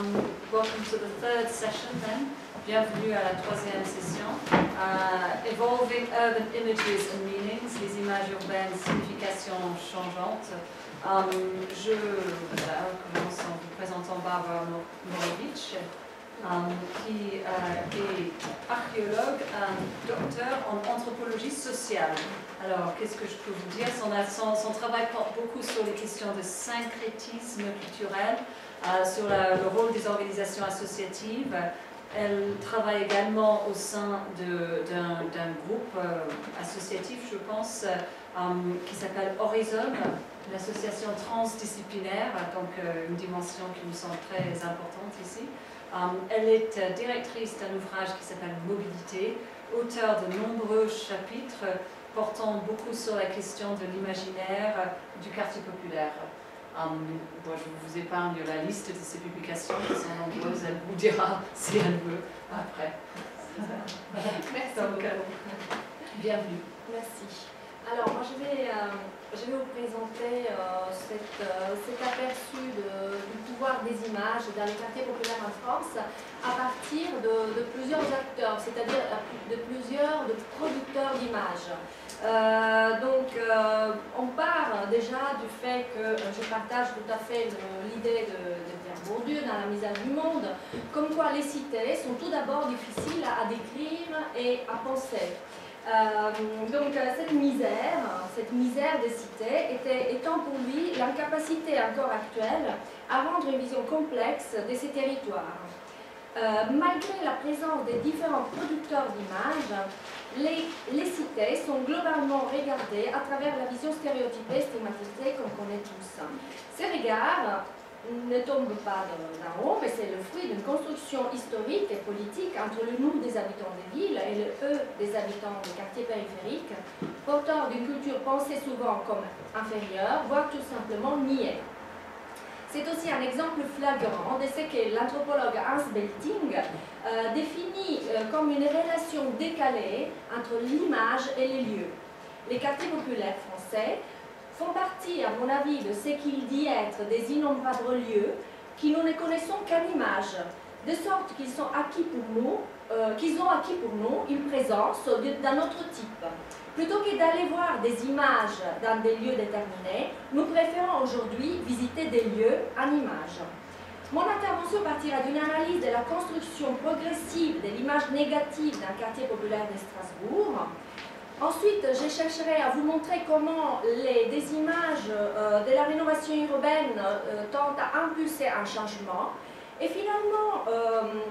Welcome to the third session then. Bienvenue à la troisième session. Evolving Urban Images and Meanings, les images urbaines, significations changeantes. Je commence en vous présentant Barbara Morovic, qui est archéologue, docteur en anthropologie sociale. Alors, qu'est-ce que je peux vous dire? Son travail porte beaucoup sur les questions de syncrétisme culturel, sur le rôle des organisations associatives. Elle travaille également au sein d'un groupe associatif, je pense, qui s'appelle Horizon, l'association transdisciplinaire, donc une dimension qui me semble très importante ici. Elle est directrice d'un ouvrage qui s'appelle Mobilité, auteure de nombreux chapitres portant beaucoup sur la question de l'imaginaire du quartier populaire. Bon, je vous épargne la liste de ses publications qui sont nombreuses, elle vous dira si elle veut après. Merci. Donc, bienvenue. Merci. Alors, moi, je vais vous présenter cet aperçu du pouvoir des images dans les quartiers populaires en France à partir de plusieurs acteurs, c'est-à-dire de plusieurs producteurs d'images. On part déjà du fait que je partage tout à fait l'idée de Pierre Bourdieu dans La misère du monde, comme quoi les cités sont tout d'abord difficiles à décrire et à penser. Cette misère des cités étant pour lui l'incapacité encore actuelle à rendre une vision complexe de ces territoires. Malgré la présence des différents producteurs d'images, les cités sont globalement regardées à travers la vision stéréotypée, stigmatisée qu'on connaît tous. Ces regards ne tombent pas d'en haut, mais c'est le fruit d'une construction historique et politique entre le nous des habitants des villes et le eux des habitants des quartiers périphériques, porteurs d'une culture pensée souvent comme inférieure, voire tout simplement niée. C'est aussi un exemple flagrant de ce que l'anthropologue Hans Belting définit comme une relation décalée entre l'image et les lieux. Les quartiers populaires français font partie, à mon avis, de ce qu'il dit être des innombrables lieux qui nous ne connaissons qu'en image, de sorte qu'ils ont acquis pour nous une présence d'un autre type. Plutôt que d'aller voir des images dans des lieux déterminés, nous préférons aujourd'hui visiter des lieux en images. Mon intervention partira d'une analyse de la construction progressive de l'image négative d'un quartier populaire de Strasbourg. Ensuite, je chercherai à vous montrer comment des images de la rénovation urbaine tentent à impulser un changement. Et finalement,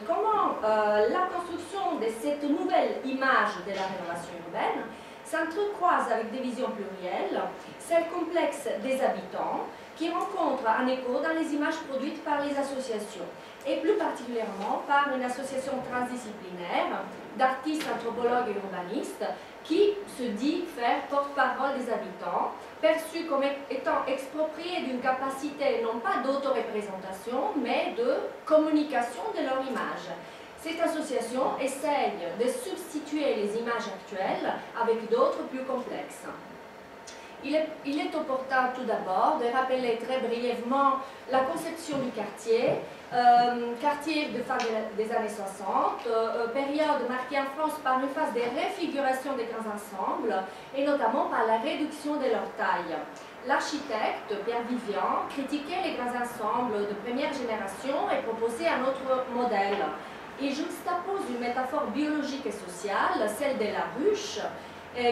comment la construction de cette nouvelle image de la rénovation urbaine s'entrecroise avec des visions plurielles, celles complexes des habitants, qui rencontrent un écho dans les images produites par les associations, et plus particulièrement par une association transdisciplinaire d'artistes, anthropologues et urbanistes, qui se dit faire porte-parole des habitants, perçus comme étant expropriés d'une capacité non pas d'autoreprésentation, mais de communication de leur image. Cette association essaye de substituer les images actuelles avec d'autres plus complexes. Il est opportun tout d'abord de rappeler très brièvement la conception du quartier, quartier de fin des années 60, période marquée en France par une phase de réfiguration des grands ensembles et notamment par la réduction de leur taille. L'architecte Pierre Vivian critiquait les grands ensembles de première génération et proposait un autre modèle. Il juxtapose une métaphore biologique et sociale, celle de la ruche,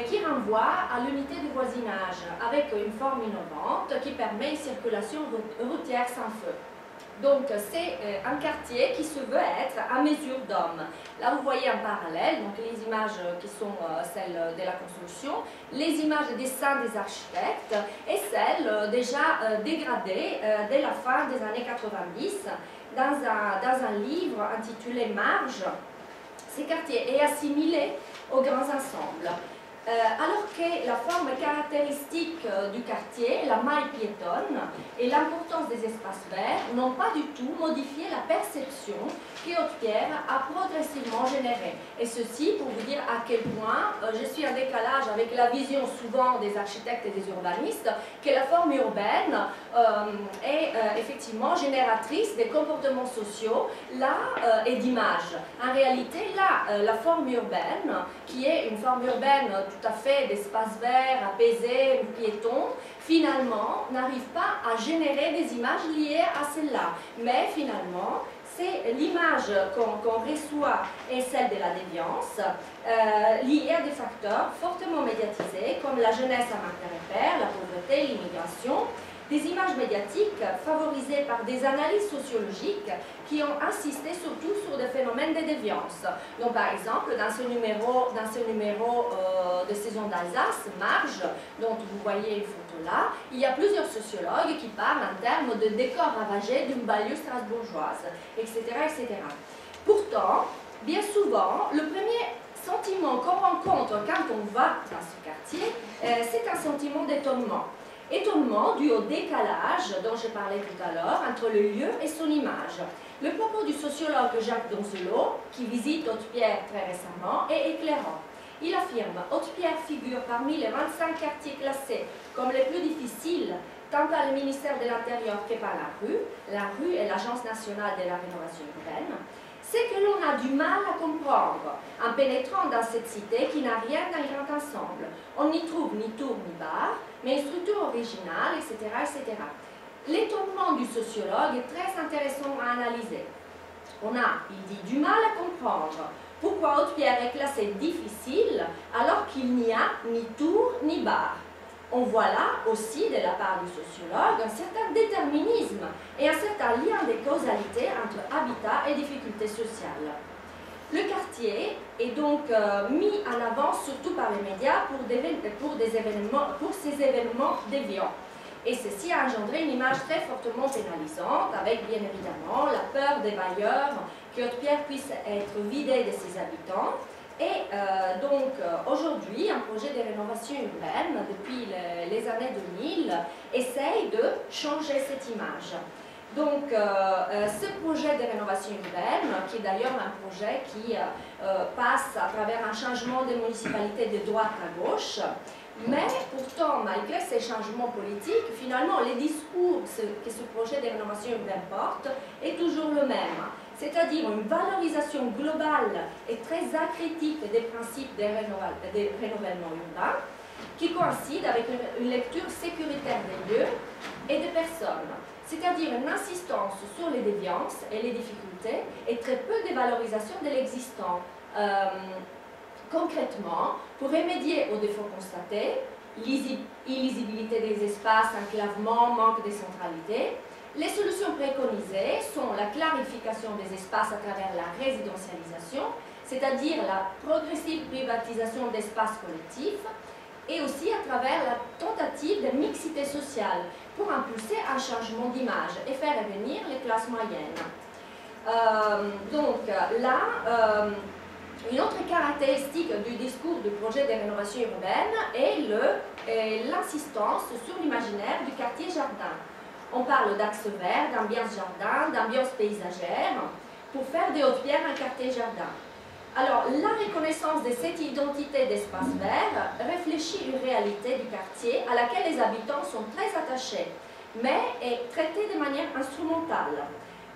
qui renvoie à l'unité du voisinage, avec une forme innovante qui permet une circulation routière sans feu. Donc c'est un quartier qui se veut être à mesure d'homme. Là vous voyez en parallèle donc, les images qui sont celles de la construction, les images des dessins des architectes et celles déjà dégradées dès la fin des années 90 dans un livre intitulé Marge. Ce quartier est assimilé aux grands ensembles. Alors que la forme caractéristique du quartier, la maille piétonne et l'importance des espaces verts n'ont pas du tout modifié la perception que Haute-Pierre a progressivement générée. Et ceci pour vous dire à quel point je suis en décalage avec la vision souvent des architectes et des urbanistes que la forme urbaine est effectivement génératrice des comportements sociaux là, et d'images. En réalité, là, la forme urbaine, qui est une forme urbaine tout à fait d'espace vert, apaisé, piéton, finalement n'arrive pas à générer des images liées à celle-là. Mais finalement, c'est l'image qu'on reçoit et celle de la déviance, liée à des facteurs fortement médiatisés comme la jeunesse à manque de repères, la pauvreté, l'immigration, des images médiatiques favorisées par des analyses sociologiques qui ont insisté surtout sur des phénomènes de déviance. Donc par exemple, dans ce numéro de Saison d'Alsace, Marge, dont vous voyez une photo là, il y a plusieurs sociologues qui parlent en termes de décors ravagés d'une banlieue strasbourgeoise, etc., etc. Pourtant, bien souvent, le premier sentiment qu'on rencontre quand on va dans ce quartier, c'est un sentiment d'étonnement. Étonnement dû au décalage dont je parlais tout à l'heure entre le lieu et son image. Le propos du sociologue Jacques Donzelot, qui visite Haute-Pierre très récemment, est éclairant. Il affirme « Haute-Pierre figure parmi les 25 quartiers classés comme les plus difficiles, tant par le ministère de l'Intérieur que par la rue. La rue est l'Agence nationale de la rénovation urbaine. C'est que l'on a du mal à comprendre en pénétrant dans cette cité qui n'a rien d'un grand ensemble. On n'y trouve ni tour ni bar, mais une structure originale, etc., etc. » L'étonnement du sociologue est très intéressant à analyser. On a, il dit, du mal à comprendre pourquoi Haute-Pierre est classée difficile alors qu'il n'y a ni tour ni bar. On voit là aussi, de la part du sociologue, un certain déterminisme et un certain lien de causalité entre habitat et difficultés sociales. Le quartier est donc mis en avant surtout par les médias pour ces événements déviants. Et ceci a engendré une image très fortement pénalisante, avec bien évidemment la peur des bailleurs que Haute-Pierre puisse être vidée de ses habitants. Et donc aujourd'hui, un projet de rénovation urbaine, depuis les années 2000, essaye de changer cette image. Donc ce projet de rénovation urbaine, qui est d'ailleurs un projet qui passe à travers un changement de municipalité de droite à gauche, mais pourtant, malgré ces changements politiques, finalement, les discours que ce projet de rénovation urbaine porte est toujours le même. C'est-à-dire une valorisation globale et très acritique des principes de renouvellement urbain, qui coïncide avec une lecture sécuritaire des lieux et des personnes. C'est-à-dire une insistance sur les déviances et les difficultés et très peu de valorisation de l'existant. Concrètement, pour remédier aux défauts constatés, illisibilité des espaces, enclavement, manque de centralité, les solutions préconisées sont la clarification des espaces à travers la résidentialisation, c'est-à-dire la progressive privatisation d'espaces collectifs, et aussi à travers la tentative de mixité sociale pour impulser un changement d'image et faire revenir les classes moyennes. Donc là, une autre caractéristique du discours du projet de rénovation urbaine est l'insistance sur l'imaginaire du quartier jardin. On parle d'axe vert, d'ambiance jardin, d'ambiance paysagère, pour faire de Haute-Pierre un quartier jardin. Alors, la reconnaissance de cette identité d'espace vert réfléchit une réalité du quartier à laquelle les habitants sont très attachés, mais est traitée de manière instrumentale.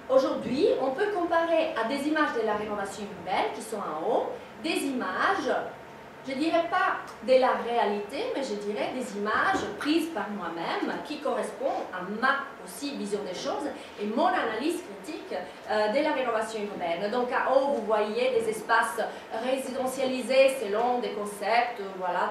Aujourd'hui, on peut comparer à des images de la rénovation urbaine qui sont en haut, des images, je ne dirais pas de la réalité, mais je dirais des images prises par moi-même qui correspondent à ma aussi vision des choses et mon analyse critique de la rénovation urbaine. Donc en haut, vous voyez des espaces résidentialisés selon des concepts, voilà,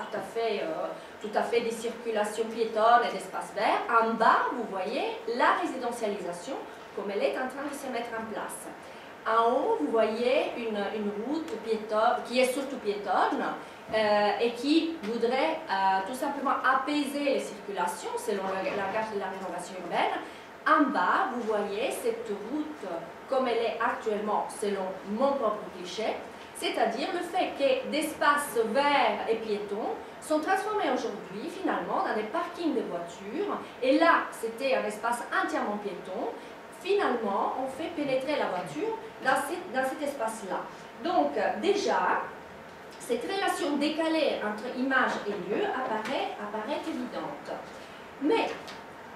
tout à fait des circulations piétonnes et d'espaces verts. En bas, vous voyez la résidentialisation comme elle est en train de se mettre en place. En haut, vous voyez une route piétonne, qui est surtout piétonne et qui voudrait tout simplement apaiser les circulations selon la carte de la rénovation urbaine. En bas, vous voyez cette route comme elle est actuellement selon mon propre cliché, c'est-à-dire le fait que d'espaces verts et piétons sont transformés aujourd'hui finalement dans des parkings de voitures, et là c'était un espace entièrement piéton. Finalement, on fait pénétrer la voiture dans cet espace-là. Donc, déjà, cette relation décalée entre image et lieu apparaît évidente. Mais,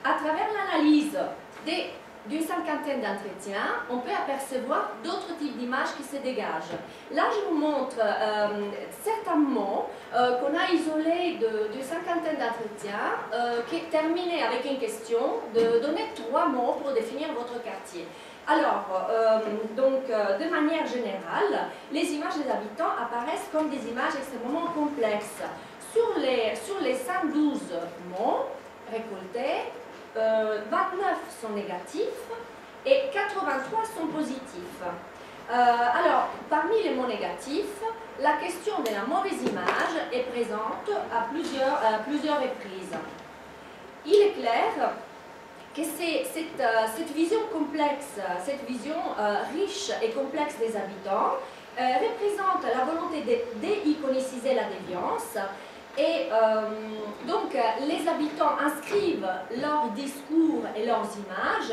à travers l'analyse d'une cinquantaine d'entretiens, on peut apercevoir d'autres types d'images qui se dégagent. Là, je vous montre certains mots qu'on a isolés d'une cinquantaine d'entretiens qui terminaient avec une question de donner 3 mots pour définir votre quartier. Alors, de manière générale, les images des habitants apparaissent comme des images extrêmement complexes. Sur les 112 mots récoltés, 29 sont négatifs et 83 sont positifs. Alors, parmi les mots négatifs, la question de la mauvaise image est présente à plusieurs reprises. Il est clair que cette vision complexe, cette vision riche et complexe des habitants représente la volonté de déiconiciser la déviance. Et donc, les habitants inscrivent leurs discours et leurs images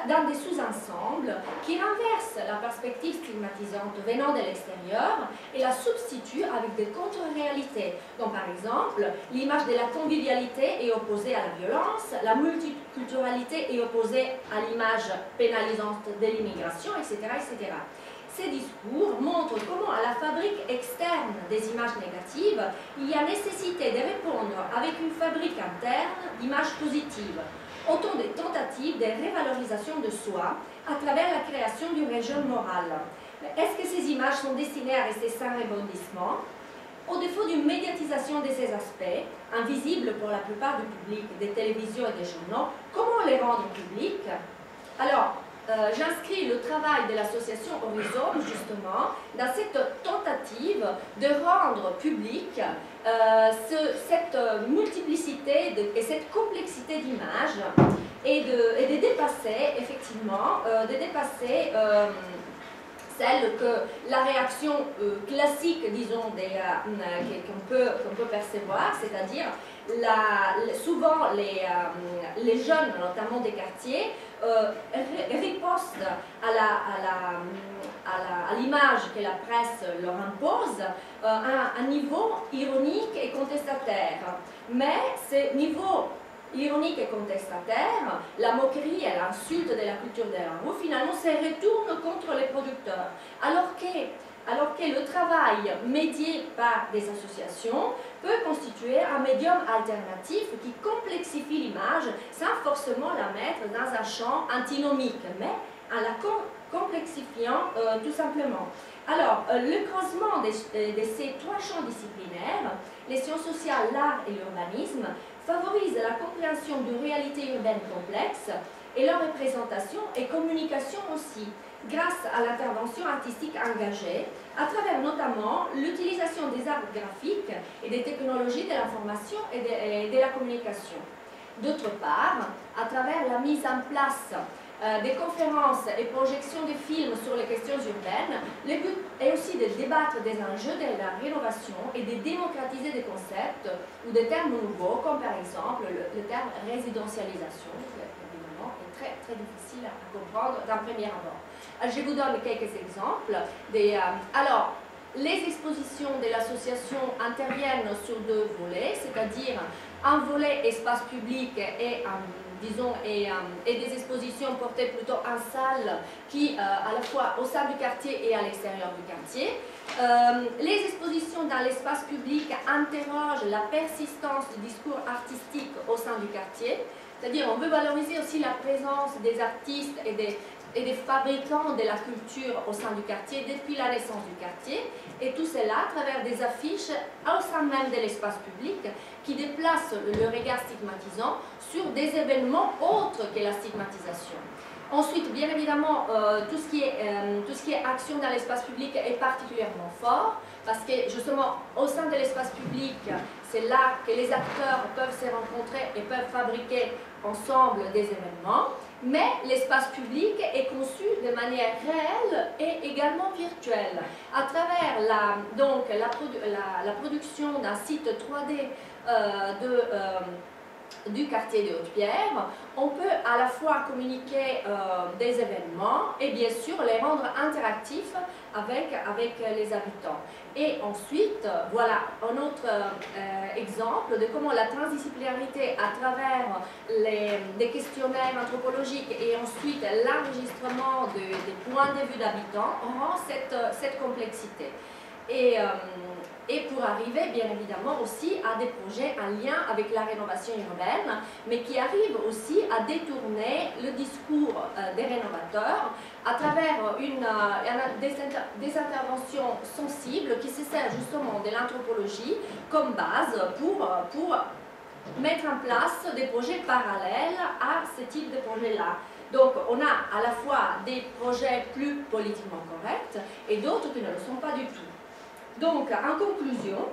dans des sous-ensembles qui renversent la perspective stigmatisante venant de l'extérieur et la substituent avec des contre-réalités. Donc, par exemple, l'image de la convivialité est opposée à la violence, la multiculturalité est opposée à l'image pénalisante de l'immigration, etc., etc. Ces discours montrent comment à la fabrique externe des images négatives, il y a nécessité de répondre avec une fabrique interne d'images positives. Autant de tentatives de révalorisation de soi à travers la création d'une région morale. Est-ce que ces images sont destinées à rester sans rebondissement? Au défaut d'une médiatisation de ces aspects, invisibles pour la plupart du public des télévisions et des journaux, comment les rendre publics? Alors, j'inscris le travail de l'association Horizon, justement, dans cette tentative de rendre public cette multiplicité et cette complexité d'images et de dépasser, effectivement, celle que la réaction classique, disons, qu'on peut percevoir, c'est-à-dire souvent les jeunes, notamment des quartiers, ripostent à l'image que la presse leur impose à un niveau ironique et contestataire. Mais ce niveau ironique et contestataire, la moquerie et l'insulte de la culture de la rue, finalement, se retourne contre les producteurs. Alors que le travail médié par des associations peut constituer un médium alternatif qui complexifie l'image sans forcément la mettre dans un champ antinomique, mais en la complexifiant tout simplement. Alors, le croisement de ces 3 champs disciplinaires, les sciences sociales, l'art et l'urbanisme, favorise la compréhension d'une réalité urbaine complexe et leur représentation et communication aussi, grâce à l'intervention artistique engagée, à travers notamment l'utilisation des arts graphiques et des technologies de l'information et de la communication. D'autre part, à travers la mise en place des conférences et projections de films sur les questions urbaines, le but est aussi de débattre des enjeux de la rénovation et de démocratiser des concepts ou des termes nouveaux, comme par exemple le terme résidentialisation, qui évidemment est très, très difficile à comprendre d'un premier abord. Je vous donne quelques exemples. Alors, les expositions de l'association interviennent sur 2 volets, c'est-à-dire un volet espace public et des expositions portées plutôt en salle qui, à la fois au sein du quartier et à l'extérieur du quartier. Les expositions dans l'espace public interrogent la persistance du discours artistique au sein du quartier, c'est-à-dire on veut valoriser aussi la présence des artistes et des fabricants de la culture au sein du quartier depuis la naissance du quartier, et tout cela à travers des affiches au sein même de l'espace public qui déplacent le regard stigmatisant sur des événements autres que la stigmatisation. Ensuite, bien évidemment, tout ce qui est action dans l'espace public est particulièrement fort, parce que justement, au sein de l'espace public, c'est là que les acteurs peuvent se rencontrer et peuvent fabriquer ensemble des événements. Mais l'espace public est conçu de manière réelle et également virtuelle. À travers la production d'un site 3D du quartier de Haute-Pierre, on peut à la fois communiquer des événements et bien sûr les rendre interactifs avec les habitants. Et ensuite, voilà un autre exemple de comment la transdisciplinarité à travers des questionnaires anthropologiques et ensuite l'enregistrement des points de vue d'habitants rend cette complexité. Et pour arriver, bien évidemment, aussi à des projets en lien avec la rénovation urbaine, mais qui arrivent aussi à détourner le discours des rénovateurs à travers des interventions sensibles qui se servent justement de l'anthropologie comme base pour mettre en place des projets parallèles à ce type de projet-là. Donc on a à la fois des projets plus politiquement corrects et d'autres qui ne le sont pas du tout. Donc, en conclusion,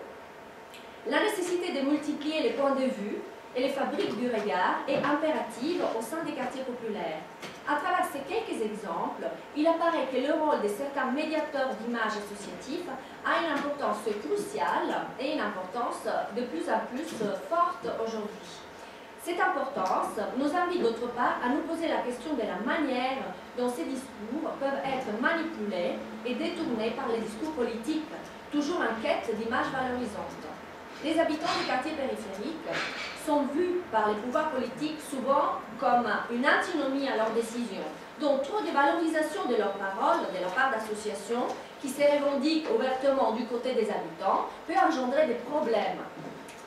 la nécessité de multiplier les points de vue et les fabriques du regard est impérative au sein des quartiers populaires. À travers ces quelques exemples, il apparaît que le rôle de certains médiateurs d'images associatives a une importance cruciale et une importance de plus en plus forte aujourd'hui. Cette importance nous invite d'autre part à nous poser la question de la manière dont ces discours peuvent être manipulés et détournés par les discours politiques, toujours en quête d'images valorisantes. Les habitants des quartiers périphériques sont vus par les pouvoirs politiques souvent comme une antinomie à leurs décisions, dont trop de valorisation de leurs paroles de la part d'associations qui se revendiquent ouvertement du côté des habitants peut engendrer des problèmes.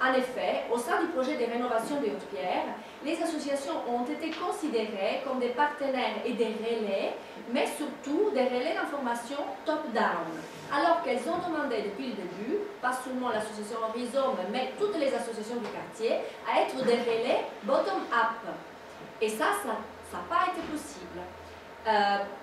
En effet, au sein du projet de rénovation de Haute-Pierre, les associations ont été considérées comme des partenaires et des relais, mais surtout des relais d'information top-down, alors qu'elles ont demandé depuis le début, pas seulement l'association Rhizome, mais toutes les associations du quartier, à être des relais bottom-up. Et ça n'a pas été possible.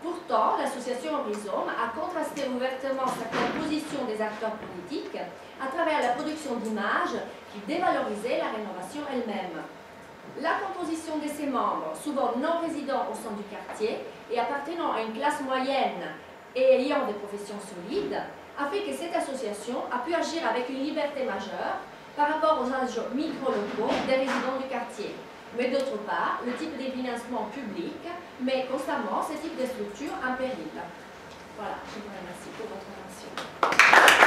Pourtant, l'association Rhizome a contrasté ouvertement certaines positions des acteurs politiques à travers la production d'images qui dévalorisaient la rénovation elle-même. La composition de ses membres, souvent non résidents au sein du quartier et appartenant à une classe moyenne et ayant des professions solides, a fait que cette association a pu agir avec une liberté majeure par rapport aux enjeux micro-locaux des résidents du quartier. Mais d'autre part, le type de financement public met constamment ce type de structure en péril. Voilà, je vous remercie pour votre attention.